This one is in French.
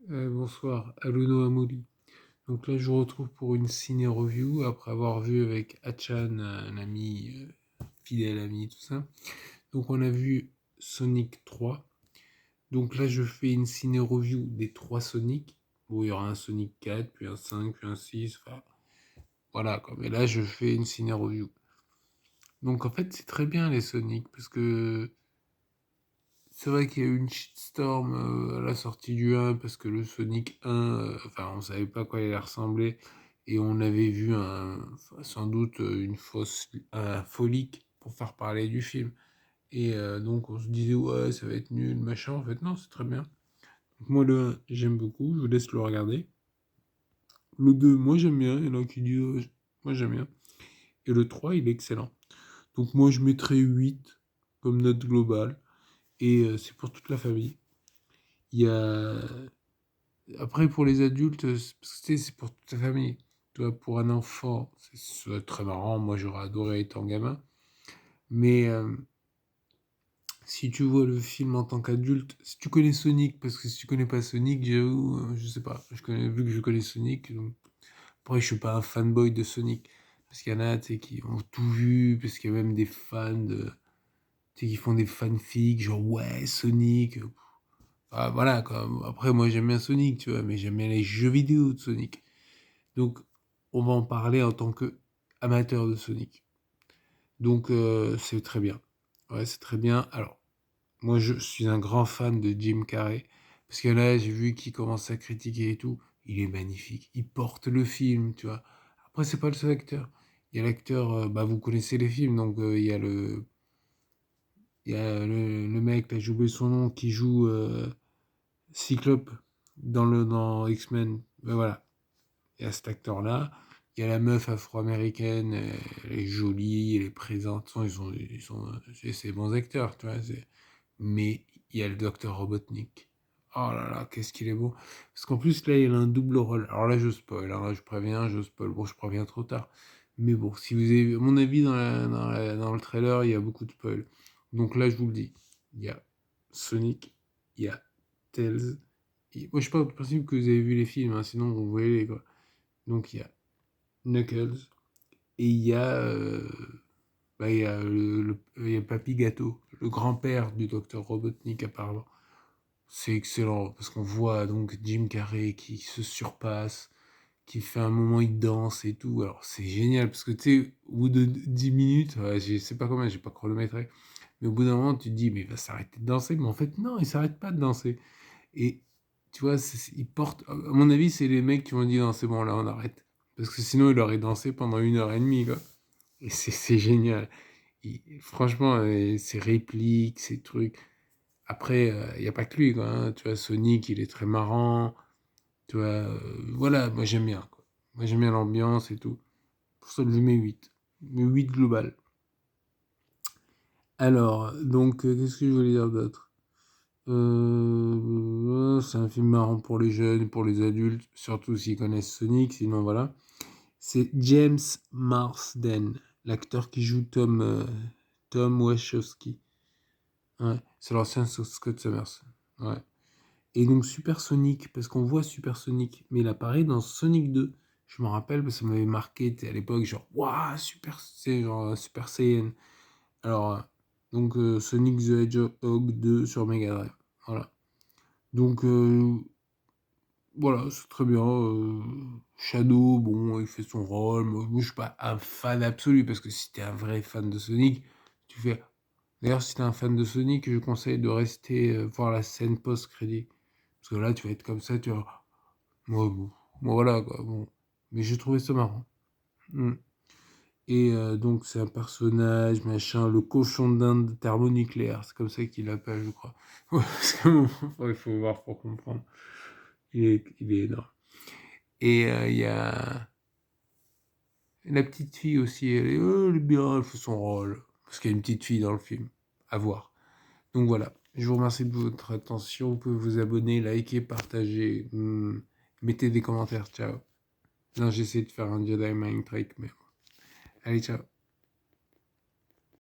Bonsoir, Aluno Amoli. Donc là, je vous retrouve pour une ciné-review après avoir vu avec Hachan, un ami, fidèle ami, tout ça. Donc on a vu Sonic 3. Donc là, je fais une ciné-review des trois Sonic. Bon, il y aura un Sonic 4, puis un 5, puis un 6. Enfin, voilà quoi. Mais là, je fais une ciné-review. Donc en fait, c'est très bien les Sonic parce que c'est vrai qu'il y a eu une shitstorm à la sortie du 1 parce que le Sonic 1, enfin on savait pas à quoi il allait ressembler et on avait vu sans doute une fausse, un faux leak pour faire parler du film. Et donc on se disait ouais ça va être nul, machin. En fait non, c'est très bien. Donc, moi le 1 j'aime beaucoup, je vous laisse le regarder. Le 2 moi j'aime bien, il y en a qui disent moi j'aime bien. Et le 3 il est excellent. Donc moi je mettrais 8 comme note globale et c'est pour toute la famille. Il y a Après, pour les adultes, parce que tu sais, c'est pour toute la famille. Tu vois, pour un enfant, c'est très marrant. Moi, j'aurais adoré étant gamin. Mais si tu vois le film en tant qu'adulte, si tu connais Sonic, parce que si tu connais pas Sonic, j'avoue, je sais pas. Vu que je connais Sonic, donc, après, je suis pas un fanboy de Sonic. Parce qu'il y en a, tu sais, qui ont tout vu, parce qu'il y a même des fans tu sais, qui font des fanfics, genre, ouais, Sonic. Ah, voilà, quoi. Après, moi, j'aime bien Sonic, tu vois, mais j'aime bien les jeux vidéo de Sonic. Donc, on va en parler en tant que amateur de Sonic. Donc, c'est très bien. Ouais, c'est très bien. Alors, moi, je suis un grand fan de Jim Carrey. Parce que là, j'ai vu qu'il commence à critiquer et tout. Il est magnifique. Il porte le film, tu vois. Après, c'est pas le seul acteur. Il y a l'acteur, bah, vous connaissez les films, donc il y a le mec, là, j'ai oublié son nom, qui joue Cyclope dans X-Men. Ben voilà, il y a cet acteur-là. Il y a la meuf afro-américaine, elle est jolie, elle est présente. C'est des bons acteurs, tu vois. Mais il y a le docteur Robotnik. Oh là là, qu'est-ce qu'il est beau. Parce qu'en plus, là, il a un double rôle. Alors là, je spoil, hein, je préviens, je spoil. Bon, je préviens trop tard. Mais bon, si vous avez, à mon avis, dans le trailer, il y a beaucoup de spoil. Donc là, je vous le dis. Il y a Sonic, il y a Tails. Moi, je pars du principe que vous avez vu les films, hein, sinon vous voyez les quoi. Donc il y a Knuckles et il y a il y a Papy Gâteau, le grand-père du docteur Robotnik apparemment. C'est excellent parce qu'on voit donc Jim Carrey qui se surpasse, qui fait un moment il danse et tout. Alors c'est génial parce que tu sais, au bout de 10 minutes, ouais, je sais pas combien, j'ai pas chronométré, mais au bout d'un moment tu te dis mais il va s'arrêter de danser, mais en fait non, il s'arrête pas de danser. Et tu vois, il porte, à mon avis, c'est les mecs qui ont dit non, c'est bon, là on arrête. Parce que sinon il aurait dansé pendant 1 heure et demie, quoi. Et c'est génial. Franchement, ses répliques, ses trucs. Après, il n'y a pas que lui, quoi, hein. Tu vois, Sonic, il est très marrant. Tu vois, voilà, moi j'aime bien, quoi. Moi j'aime bien l'ambiance et tout. Pour ça, je lui mets 8. Mais 8 global. Alors, donc, qu'est-ce que je voulais dire d'autre? C'est un film marrant pour les jeunes, pour les adultes, surtout s'ils connaissent Sonic, sinon voilà. C'est James Marsden, l'acteur qui joue Tom Wachowski. Ouais, c'est l'ancien Scott Summers. Ouais. Et donc Super Sonic, parce qu'on voit Super Sonic, mais il apparaît dans Sonic 2. Je me rappelle parce que ça m'avait marqué, à l'époque, genre, waouh, Super, c'est genre Super Saiyan. Alors, donc Sonic the Hedgehog 2 sur Mega Drive. Voilà. Donc, voilà, c'est très bien. Shadow, bon, il fait son rôle. Moi, je suis pas un fan absolu, parce que si t'es un vrai fan de Sonic, tu fais. D'ailleurs, si t'es un fan de Sonic, je conseille de rester voir la scène post-crédit. Parce que là, tu vas être comme ça, tu vas. Moi, bon, moi, voilà, quoi. Bon. Mais j'ai trouvé ça marrant. Mm. Et donc, c'est un personnage, machin, le cochon d'Inde thermonucléaire. C'est comme ça qu'il l'appelle, je crois. Ouais, parce que bon, il faut voir pour comprendre. Il est énorme. Et il y a la petite fille aussi, elle est bien, elle fait son rôle. Parce qu'il y a une petite fille dans le film. À voir. Donc voilà, je vous remercie de votre attention. Vous pouvez vous abonner, liker, partager, mettez des commentaires. Ciao. Non, j'essaie de faire un Jedi Mind Trick, mais bon. Allez, ciao.